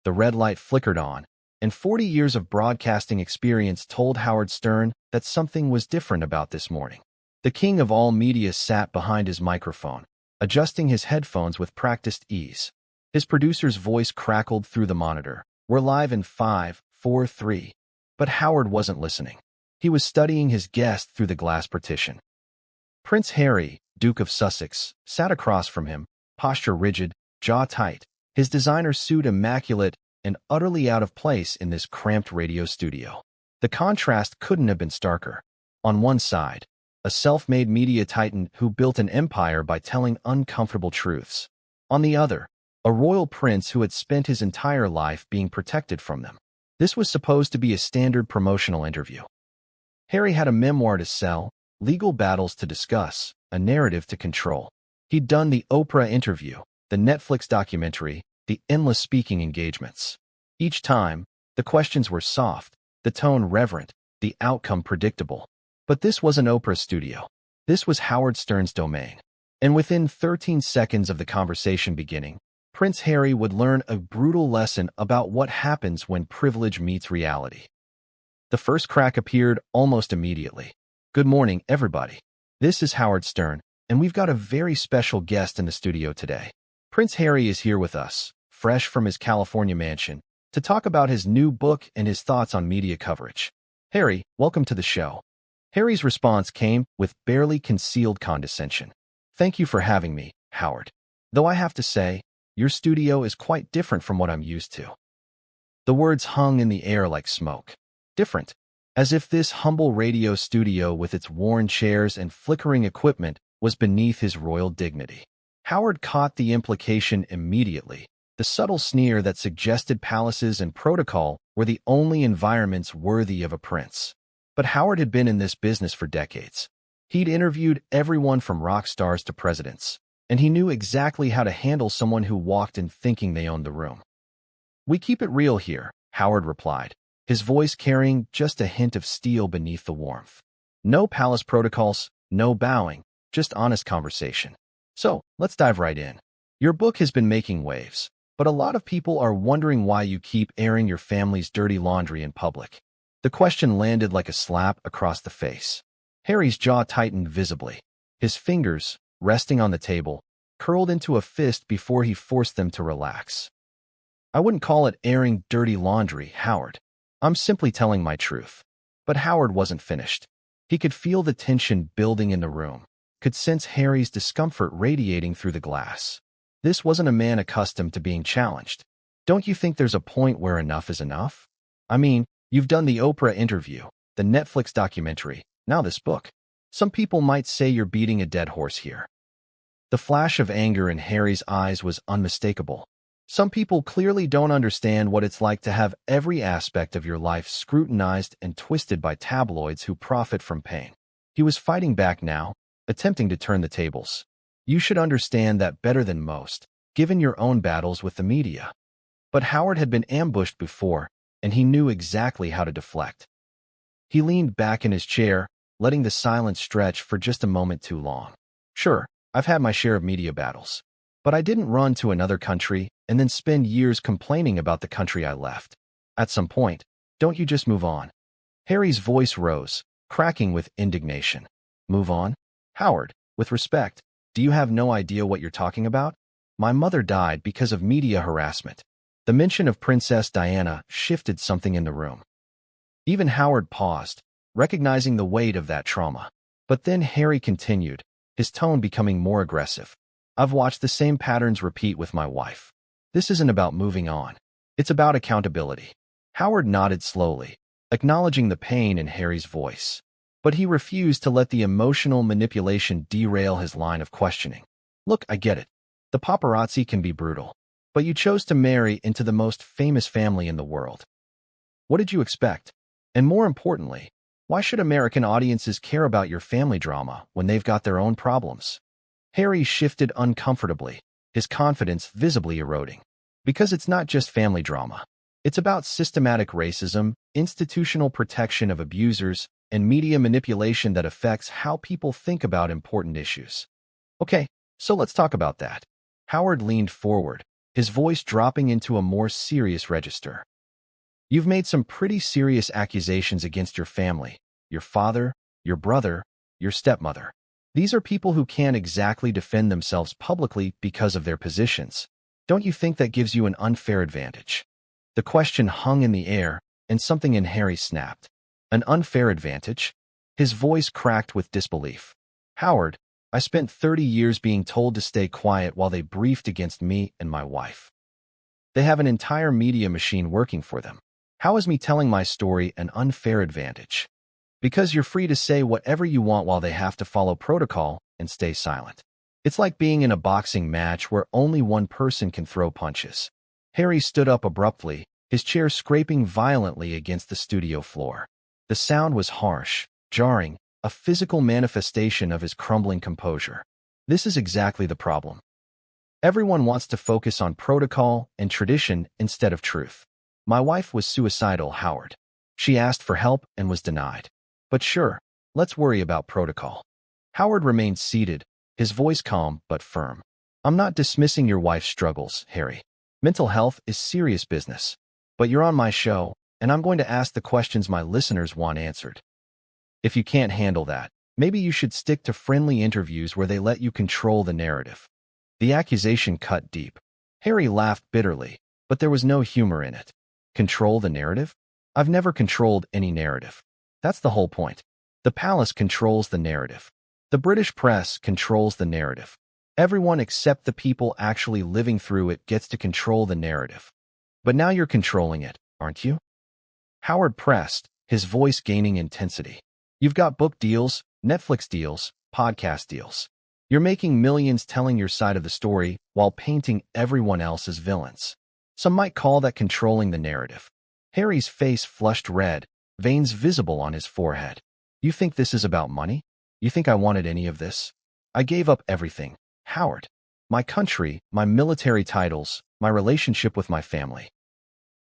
The red light flickered on, and 40 years of broadcasting experience told Howard Stern that something was different about this morning. The king of all media sat behind his microphone, adjusting his headphones with practiced ease. His producer's voice crackled through the monitor. "We're live in 5, 4, 3. But Howard wasn't listening. He was studying his guest through the glass partition. Prince Harry, Duke of Sussex, sat across from him, posture rigid, jaw tight, his designer suit immaculate and utterly out of place in this cramped radio studio. The contrast couldn't have been starker. On one side, a self-made media titan who built an empire by telling uncomfortable truths. On the other, a royal prince who had spent his entire life being protected from them. This was supposed to be a standard promotional interview. Harry had a memoir to sell, legal battles to discuss, a narrative to control. He'd done the Oprah interview, the Netflix documentary, the endless speaking engagements. Each time, the questions were soft, the tone reverent, the outcome predictable. But this wasn't Oprah's studio. This was Howard Stern's domain. And within 13 seconds of the conversation beginning, Prince Harry would learn a brutal lesson about what happens when privilege meets reality. The first crack appeared almost immediately. "Good morning, everybody. This is Howard Stern, and we've got a very special guest in the studio today. Prince Harry is here with us, fresh from his California mansion, to talk about his new book and his thoughts on media coverage. Harry, welcome to the show." Harry's response came with barely concealed condescension. "Thank you for having me, Howard. Though I have to say, your studio is quite different from what I'm used to." The words hung in the air like smoke. Different, as if this humble radio studio with its worn chairs and flickering equipment was beneath his royal dignity. Howard caught the implication immediately, the subtle sneer that suggested palaces and protocol were the only environments worthy of a prince. But Howard had been in this business for decades. He'd interviewed everyone from rock stars to presidents, and he knew exactly how to handle someone who walked in thinking they owned the room. "We keep it real here," Howard replied, his voice carrying just a hint of steel beneath the warmth. "No palace protocols, no bowing, just honest conversation. So, let's dive right in. Your book has been making waves, but a lot of people are wondering why you keep airing your family's dirty laundry in public." The question landed like a slap across the face. Harry's jaw tightened visibly. His fingers, resting on the table, curled into a fist before he forced them to relax. "I wouldn't call it airing dirty laundry, Howard. I'm simply telling my truth." But Howard wasn't finished. He could feel the tension building in the room, could sense Harry's discomfort radiating through the glass. This wasn't a man accustomed to being challenged. "Don't you think there's a point where enough is enough? I mean, you've done the Oprah interview, the Netflix documentary, now this book. Some people might say you're beating a dead horse here." The flash of anger in Harry's eyes was unmistakable. "Some people clearly don't understand what it's like to have every aspect of your life scrutinized and twisted by tabloids who profit from pain." He was fighting back now, attempting to turn the tables. "You should understand that better than most, given your own battles with the media." But Howard had been ambushed before, and he knew exactly how to deflect. He leaned back in his chair, letting the silence stretch for just a moment too long. "Sure, I've had my share of media battles. But I didn't run to another country and then spend years complaining about the country I left. At some point, don't you just move on?" Harry's voice rose, cracking with indignation. "Move on? Howard, with respect, do you have no idea what you're talking about? My mother died because of media harassment." The mention of Princess Diana shifted something in the room. Even Howard paused, recognizing the weight of that trauma. But then Harry continued, his tone becoming more aggressive. "I've watched the same patterns repeat with my wife. This isn't about moving on. It's about accountability." Howard nodded slowly, acknowledging the pain in Harry's voice. But he refused to let the emotional manipulation derail his line of questioning. "Look, I get it. The paparazzi can be brutal. But you chose to marry into the most famous family in the world. What did you expect? And more importantly, why should American audiences care about your family drama when they've got their own problems?" Harry shifted uncomfortably, his confidence visibly eroding. "Because it's not just family drama. It's about systematic racism, institutional protection of abusers, and media manipulation that affects how people think about important issues." "Okay, so let's talk about that." Howard leaned forward, his voice dropping into a more serious register. You've made some pretty serious accusations against your family, your father, your brother, your stepmother. These are people who can't exactly defend themselves publicly because of their positions. Don't you think that gives you an unfair advantage? The question hung in the air, and something in Harry snapped. An unfair advantage? His voice cracked with disbelief. Howard, I spent 30 years being told to stay quiet while they briefed against me and my wife. They have an entire media machine working for them. How is me telling my story an unfair advantage? Because you're free to say whatever you want while they have to follow protocol and stay silent. It's like being in a boxing match where only one person can throw punches. Harry stood up abruptly, his chair scraping violently against the studio floor. The sound was harsh, jarring, a physical manifestation of his crumbling composure. This is exactly the problem. Everyone wants to focus on protocol and tradition instead of truth. My wife was suicidal, Howard. She asked for help and was denied. But sure, let's worry about protocol. Howard remained seated, his voice calm but firm. I'm not dismissing your wife's struggles, Harry. Mental health is serious business. But you're on my show, and I'm going to ask the questions my listeners want answered. If you can't handle that, maybe you should stick to friendly interviews where they let you control the narrative. The accusation cut deep. Harry laughed bitterly, but there was no humor in it. Control the narrative? I've never controlled any narrative. That's the whole point. The palace controls the narrative. The British press controls the narrative. Everyone except the people actually living through it gets to control the narrative. But now you're controlling it, aren't you? Howard pressed, his voice gaining intensity. You've got book deals, Netflix deals, podcast deals. You're making millions telling your side of the story while painting everyone else as villains. Some might call that controlling the narrative. Harry's face flushed red, veins visible on his forehead. You think this is about money? You think I wanted any of this? I gave up everything, Howard. My country, my military titles, my relationship with my family.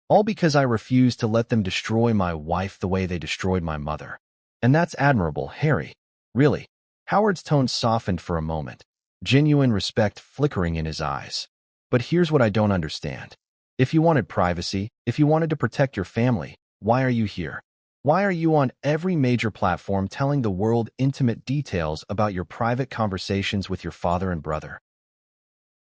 All because I refused to let them destroy my wife the way they destroyed my mother. And that's admirable, Harry. Really. Howard's tone softened for a moment, genuine respect flickering in his eyes. But here's what I don't understand. If you wanted privacy, if you wanted to protect your family, why are you here? Why are you on every major platform telling the world intimate details about your private conversations with your father and brother?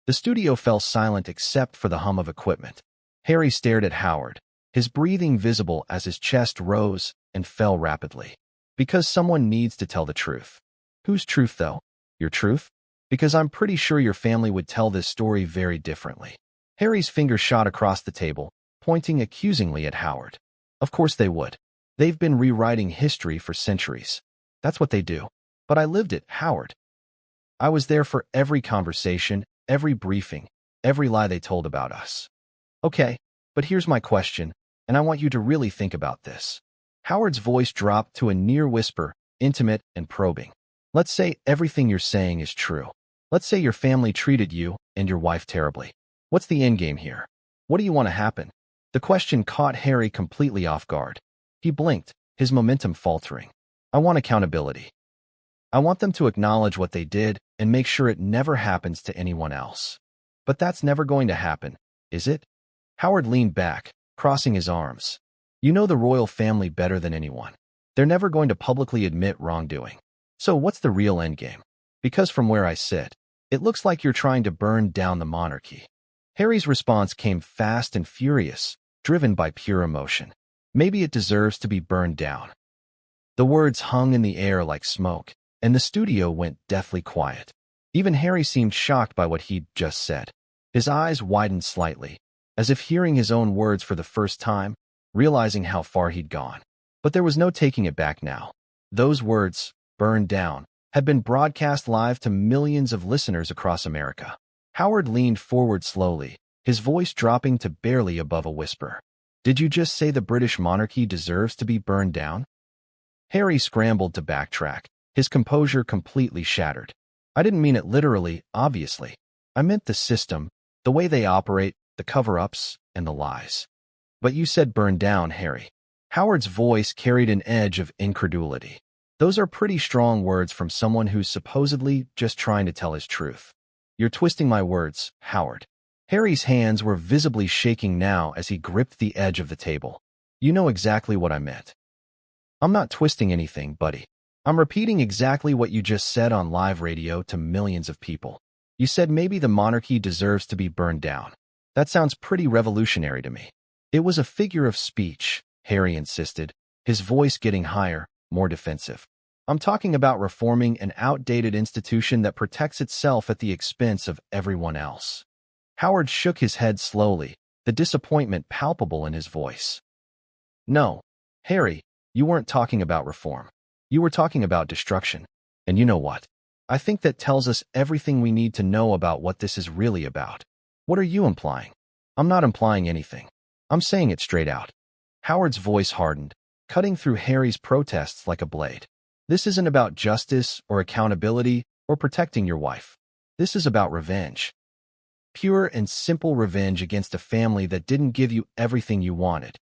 The studio fell silent except for the hum of equipment. Harry stared at Howard, his breathing visible as his chest rose and fell rapidly. Because someone needs to tell the truth. Whose truth, though? Your truth? Because I'm pretty sure your family would tell this story very differently. Harry's finger shot across the table, pointing accusingly at Howard. Of course they would. They've been rewriting history for centuries. That's what they do. But I lived it, Howard. I was there for every conversation, every briefing, every lie they told about us. Okay, but here's my question, and I want you to really think about this. Howard's voice dropped to a near whisper, intimate and probing. Let's say everything you're saying is true. Let's say your family treated you and your wife terribly. What's the endgame here? What do you want to happen? The question caught Harry completely off guard. He blinked, his momentum faltering. I want accountability. I want them to acknowledge what they did and make sure it never happens to anyone else. But that's never going to happen, is it? Howard leaned back, crossing his arms. You know the royal family better than anyone. They're never going to publicly admit wrongdoing. So what's the real endgame? Because from where I sit, it looks like you're trying to burn down the monarchy. Harry's response came fast and furious, driven by pure emotion. Maybe it deserves to be burned down. The words hung in the air like smoke, and the studio went deathly quiet. Even Harry seemed shocked by what he'd just said. His eyes widened slightly, as if hearing his own words for the first time, realizing how far he'd gone. But there was no taking it back now. Those words, burned down, had been broadcast live to millions of listeners across America. Howard leaned forward slowly, his voice dropping to barely above a whisper. Did you just say the British monarchy deserves to be burned down? Harry scrambled to backtrack, his composure completely shattered. I didn't mean it literally, obviously. I meant the system, the way they operate, the cover-ups, and the lies. But you said burned down, Harry. Howard's voice carried an edge of incredulity. Those are pretty strong words from someone who's supposedly just trying to tell his truth. You're twisting my words, Howard. Harry's hands were visibly shaking now as he gripped the edge of the table. You know exactly what I meant. I'm not twisting anything, buddy. I'm repeating exactly what you just said on live radio to millions of people. You said maybe the monarchy deserves to be burned down. That sounds pretty revolutionary to me. It was a figure of speech, Harry insisted, his voice getting higher, more defensive. I'm talking about reforming an outdated institution that protects itself at the expense of everyone else. Howard shook his head slowly, the disappointment palpable in his voice. No, Harry, you weren't talking about reform. You were talking about destruction. And you know what? I think that tells us everything we need to know about what this is really about. What are you implying? I'm not implying anything. I'm saying it straight out. Howard's voice hardened, cutting through Harry's protests like a blade. This isn't about justice or accountability or protecting your wife. This is about revenge. Pure and simple revenge against a family that didn't give you everything you wanted.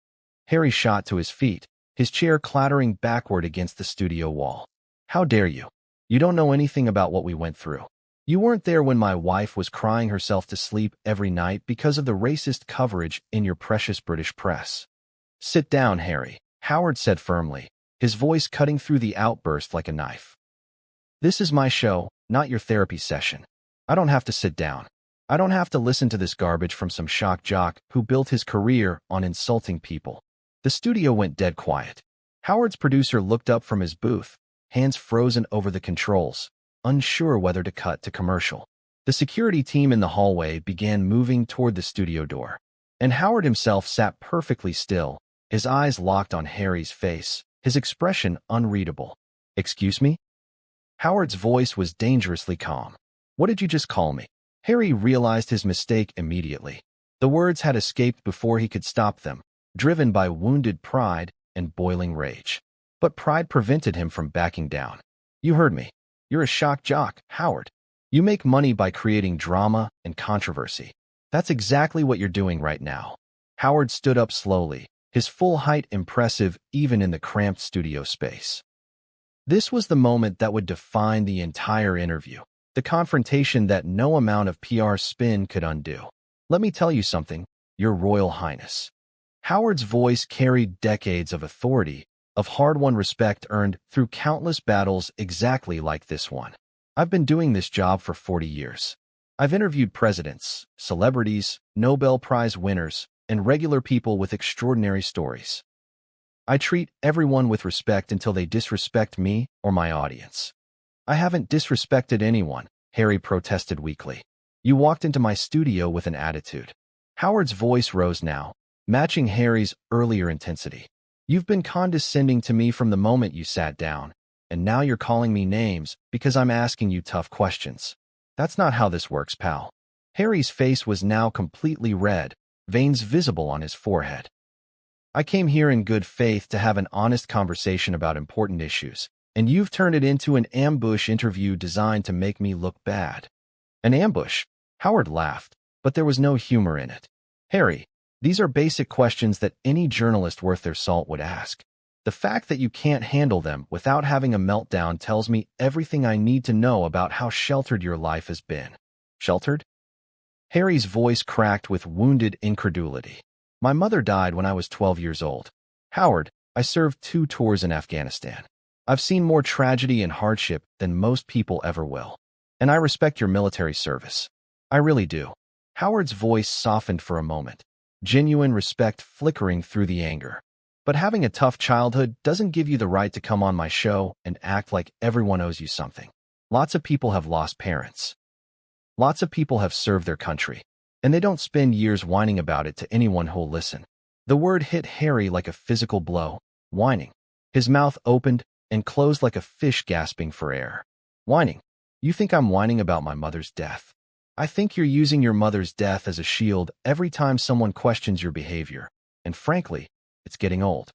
Harry shot to his feet, his chair clattering backward against the studio wall. How dare you? You don't know anything about what we went through. You weren't there when my wife was crying herself to sleep every night because of the racist coverage in your precious British press. Sit down, Harry, Howard said firmly, his voice cutting through the outburst like a knife. This is my show, not your therapy session. I don't have to sit down. I don't have to listen to this garbage from some shock jock who built his career on insulting people. The studio went dead quiet. Howard's producer looked up from his booth, hands frozen over the controls, unsure whether to cut to commercial. The security team in the hallway began moving toward the studio door, and Howard himself sat perfectly still, his eyes locked on Harry's face, his expression unreadable. Excuse me? Howard's voice was dangerously calm. What did you just call me? Harry realized his mistake immediately. The words had escaped before he could stop them, driven by wounded pride and boiling rage. But pride prevented him from backing down. You heard me. You're a shock jock, Howard. You make money by creating drama and controversy. That's exactly what you're doing right now. Howard stood up slowly, his full height impressive even in the cramped studio space. This was the moment that would define the entire interview, the confrontation that no amount of PR spin could undo. Let me tell you something, Your Royal Highness. Howard's voice carried decades of authority, of hard-won respect earned through countless battles exactly like this one. I've been doing this job for 40 years. I've interviewed presidents, celebrities, Nobel Prize winners, and regular people with extraordinary stories. I treat everyone with respect until they disrespect me or my audience. I haven't disrespected anyone, Harry protested weakly. You walked into my studio with an attitude. Howard's voice rose now, matching Harry's earlier intensity. You've been condescending to me from the moment you sat down, and now you're calling me names because I'm asking you tough questions. That's not how this works, pal. Harry's face was now completely red, veins visible on his forehead. I came here in good faith to have an honest conversation about important issues, and you've turned it into an ambush interview designed to make me look bad. An ambush? Howard laughed, but there was no humor in it. Harry, these are basic questions that any journalist worth their salt would ask. The fact that you can't handle them without having a meltdown tells me everything I need to know about how sheltered your life has been. Sheltered? Harry's voice cracked with wounded incredulity. My mother died when I was 12 years old. Howard, I served 2 tours in Afghanistan. I've seen more tragedy and hardship than most people ever will. And I respect your military service. I really do. Howard's voice softened for a moment, genuine respect flickering through the anger. But having a tough childhood doesn't give you the right to come on my show and act like everyone owes you something. Lots of people have lost parents. Lots of people have served their country, and they don't spend years whining about it to anyone who'll listen. The word hit Harry like a physical blow, whining. His mouth opened and closed like a fish gasping for air. Whining? You think I'm whining about my mother's death? I think you're using your mother's death as a shield every time someone questions your behavior, and frankly, it's getting old.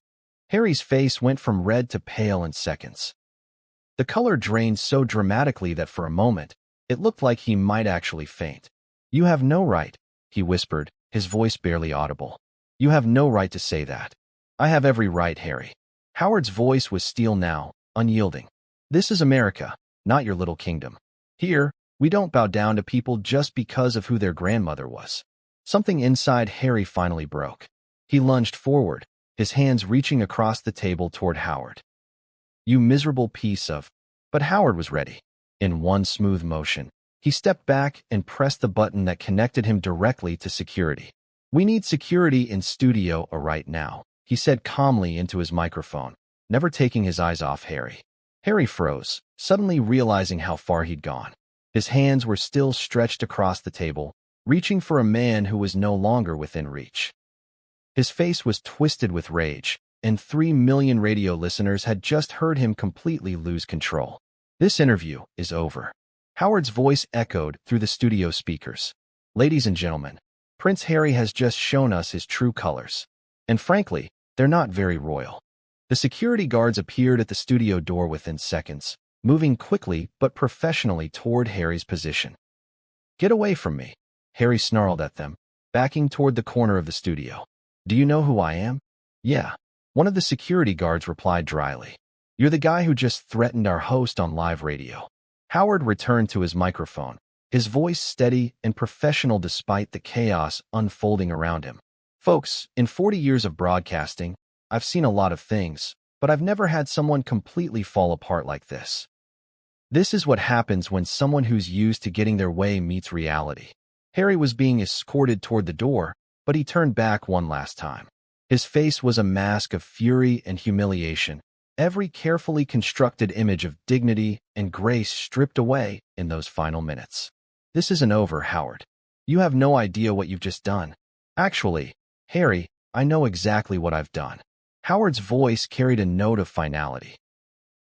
Harry's face went from red to pale in seconds. The color drained so dramatically that for a moment, it looked like he might actually faint. You have no right, he whispered, his voice barely audible. You have no right to say that. I have every right, Harry. Howard's voice was steel now, unyielding. This is America, not your little kingdom. Here, we don't bow down to people just because of who their grandmother was. Something inside Harry finally broke. He lunged forward, his hands reaching across the table toward Howard. "You miserable piece of—" But Howard was ready. In one smooth motion, he stepped back and pressed the button that connected him directly to security. "We need security in studio right now," he said calmly into his microphone, never taking his eyes off Harry. Harry froze, suddenly realizing how far he'd gone. His hands were still stretched across the table, reaching for a man who was no longer within reach. His face was twisted with rage, and 3 million radio listeners had just heard him completely lose control. "This interview is over." Howard's voice echoed through the studio speakers. "Ladies and gentlemen, Prince Harry has just shown us his true colors. And frankly, they're not very royal." The security guards appeared at the studio door within seconds, moving quickly but professionally toward Harry's position. "Get away from me," Harry snarled at them, backing toward the corner of the studio. "Do you know who I am?" "Yeah," one of the security guards replied dryly. "You're the guy who just threatened our host on live radio." Howard returned to his microphone, his voice steady and professional despite the chaos unfolding around him. "Folks, in 40 years of broadcasting, I've seen a lot of things, but I've never had someone completely fall apart like this. This is what happens when someone who's used to getting their way meets reality." Harry was being escorted toward the door, but he turned back one last time. His face was a mask of fury and humiliation, every carefully constructed image of dignity and grace stripped away in those final minutes. "This isn't over, Howard. You have no idea what you've just done." "Actually, Harry, I know exactly what I've done." Howard's voice carried a note of finality.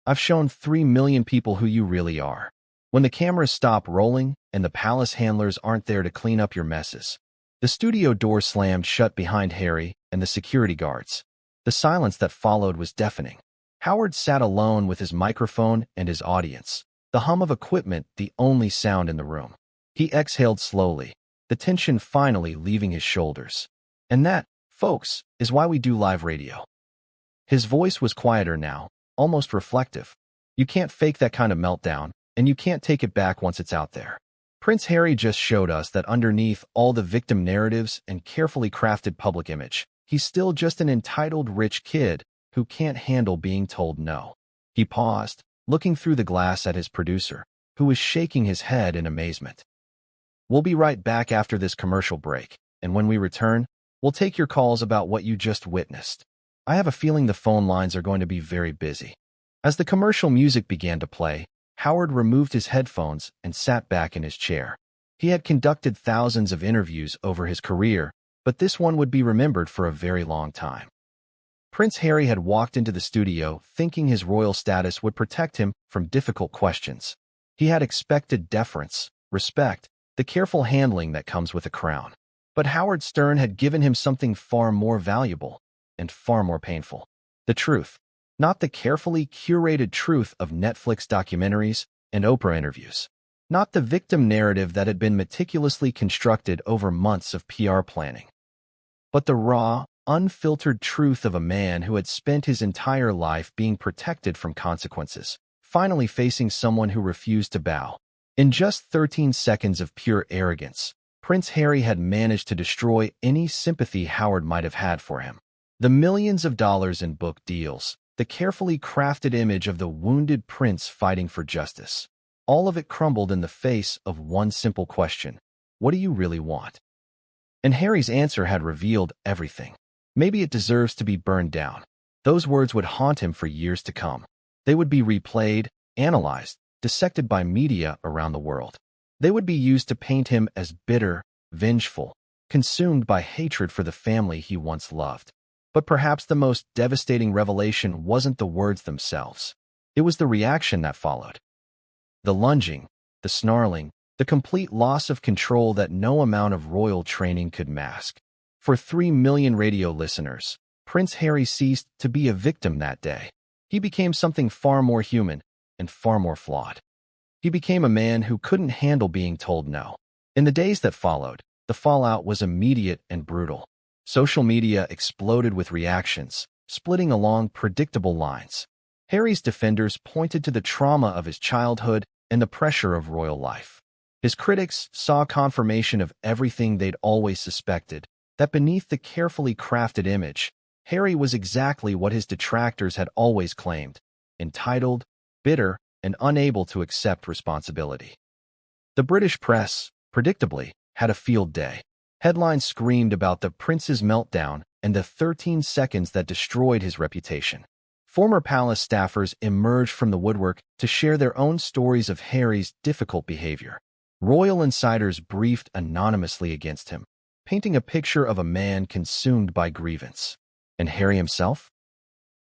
"I've shown 3 million people who you really are. When the cameras stop rolling and the palace handlers aren't there to clean up your messes." The studio door slammed shut behind Harry and the security guards. The silence that followed was deafening. Howard sat alone with his microphone and his audience, the hum of equipment the only sound in the room. He exhaled slowly, the tension finally leaving his shoulders. "And that, folks, is why we do live radio." His voice was quieter now, almost reflective. "You can't fake that kind of meltdown, and you can't take it back once it's out there. Prince Harry just showed us that underneath all the victim narratives and carefully crafted public image, he's still just an entitled rich kid who can't handle being told no." He paused, looking through the glass at his producer, who was shaking his head in amazement. "We'll be right back after this commercial break, and when we return, we'll take your calls about what you just witnessed. I have a feeling the phone lines are going to be very busy." As the commercial music began to play, Howard removed his headphones and sat back in his chair. He had conducted thousands of interviews over his career, but this one would be remembered for a very long time. Prince Harry had walked into the studio thinking his royal status would protect him from difficult questions. He had expected deference, respect, the careful handling that comes with a crown. But Howard Stern had given him something far more valuable and far more painful. The truth. Not the carefully curated truth of Netflix documentaries and Oprah interviews. Not the victim narrative that had been meticulously constructed over months of PR planning. But the raw, unfiltered truth of a man who had spent his entire life being protected from consequences, finally facing someone who refused to bow. In just 13 seconds of pure arrogance, Prince Harry had managed to destroy any sympathy Howard might have had for him. The millions of dollars in book deals, the carefully crafted image of the wounded prince fighting for justice. All of it crumbled in the face of one simple question. What do you really want? And Harry's answer had revealed everything. Maybe it deserves to be burned down. Those words would haunt him for years to come. They would be replayed, analyzed, dissected by media around the world. They would be used to paint him as bitter, vengeful, consumed by hatred for the family he once loved. But perhaps the most devastating revelation wasn't the words themselves. It was the reaction that followed. The lunging, the snarling, the complete loss of control that no amount of royal training could mask. For 3 million radio listeners, Prince Harry ceased to be a victim that day. He became something far more human and far more flawed. He became a man who couldn't handle being told no. In the days that followed, the fallout was immediate and brutal. Social media exploded with reactions, splitting along predictable lines. Harry's defenders pointed to the trauma of his childhood and the pressure of royal life. His critics saw confirmation of everything they'd always suspected, that beneath the carefully crafted image, Harry was exactly what his detractors had always claimed: entitled, bitter, and unable to accept responsibility. The British press, predictably, had a field day. Headlines screamed about the prince's meltdown and the 13 seconds that destroyed his reputation. Former palace staffers emerged from the woodwork to share their own stories of Harry's difficult behavior. Royal insiders briefed anonymously against him, painting a picture of a man consumed by grievance. And Harry himself?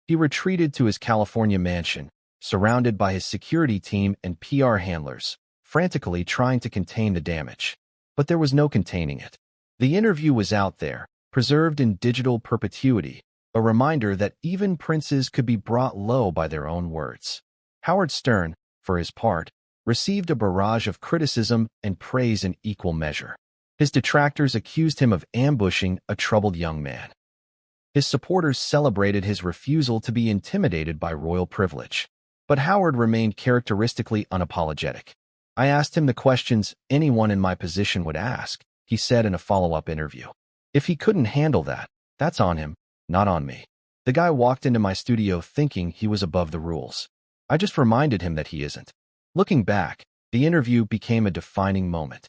He retreated to his California mansion, surrounded by his security team and PR handlers, frantically trying to contain the damage. But there was no containing it. The interview was out there, preserved in digital perpetuity, a reminder that even princes could be brought low by their own words. Howard Stern, for his part, received a barrage of criticism and praise in equal measure. His detractors accused him of ambushing a troubled young man. His supporters celebrated his refusal to be intimidated by royal privilege. But Howard remained characteristically unapologetic. "I asked him the questions anyone in my position would ask," he said in a follow-up interview. "If he couldn't handle that, that's on him, not on me. The guy walked into my studio thinking he was above the rules. I just reminded him that he isn't." Looking back, the interview became a defining moment.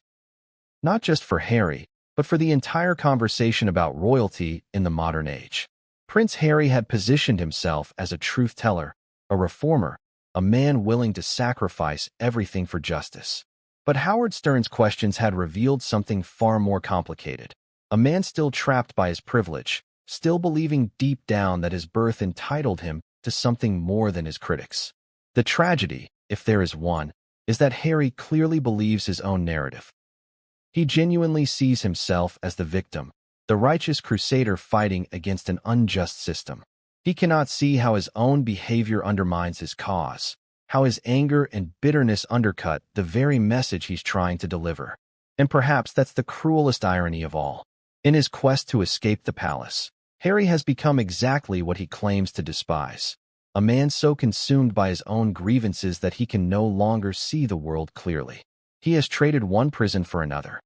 Not just for Harry, but for the entire conversation about royalty in the modern age. Prince Harry had positioned himself as a truth-teller, a reformer, a man willing to sacrifice everything for justice. But Howard Stern's questions had revealed something far more complicated. A man still trapped by his privilege, still believing deep down that his birth entitled him to something more than his critics. The tragedy, if there is one, is that Harry clearly believes his own narrative. He genuinely sees himself as the victim, the righteous crusader fighting against an unjust system. He cannot see how his own behavior undermines his cause, how his anger and bitterness undercut the very message he's trying to deliver. And perhaps that's the cruelest irony of all. In his quest to escape the palace, Harry has become exactly what he claims to despise: a man so consumed by his own grievances that he can no longer see the world clearly. He has traded one prison for another.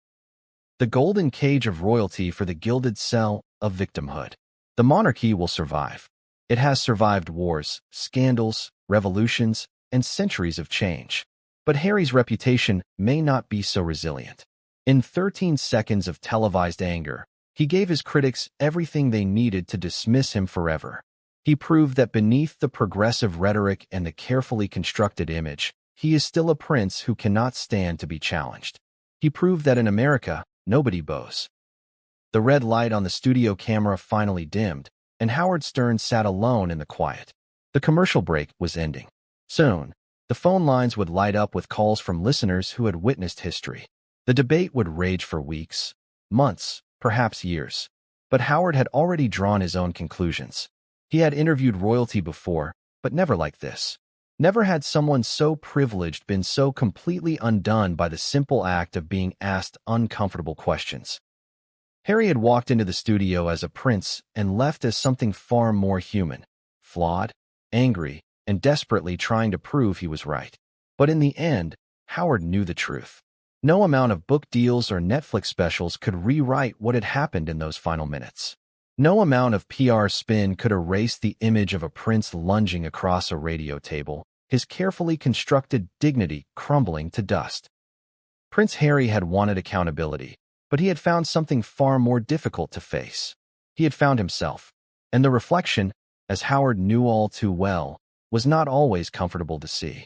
The golden cage of royalty for the gilded cell of victimhood. The monarchy will survive. It has survived wars, scandals, revolutions, and centuries of change. But Harry's reputation may not be so resilient. In 13 seconds of televised anger, he gave his critics everything they needed to dismiss him forever. He proved that beneath the progressive rhetoric and the carefully constructed image, he is still a prince who cannot stand to be challenged. He proved that in America, nobody bows. The red light on the studio camera finally dimmed, and Howard Stern sat alone in the quiet. The commercial break was ending. Soon, the phone lines would light up with calls from listeners who had witnessed history. The debate would rage for weeks, months, perhaps years. But Howard had already drawn his own conclusions. He had interviewed royalty before, but never like this. Never had someone so privileged been so completely undone by the simple act of being asked uncomfortable questions. Harry had walked into the studio as a prince and left as something far more human, flawed, angry, and desperately trying to prove he was right. But in the end, Howard knew the truth. No amount of book deals or Netflix specials could rewrite what had happened in those final minutes. No amount of PR spin could erase the image of a prince lunging across a radio table, his carefully constructed dignity crumbling to dust. Prince Harry had wanted accountability, but he had found something far more difficult to face. He had found himself, and the reflection, as Howard knew all too well, was not always comfortable to see.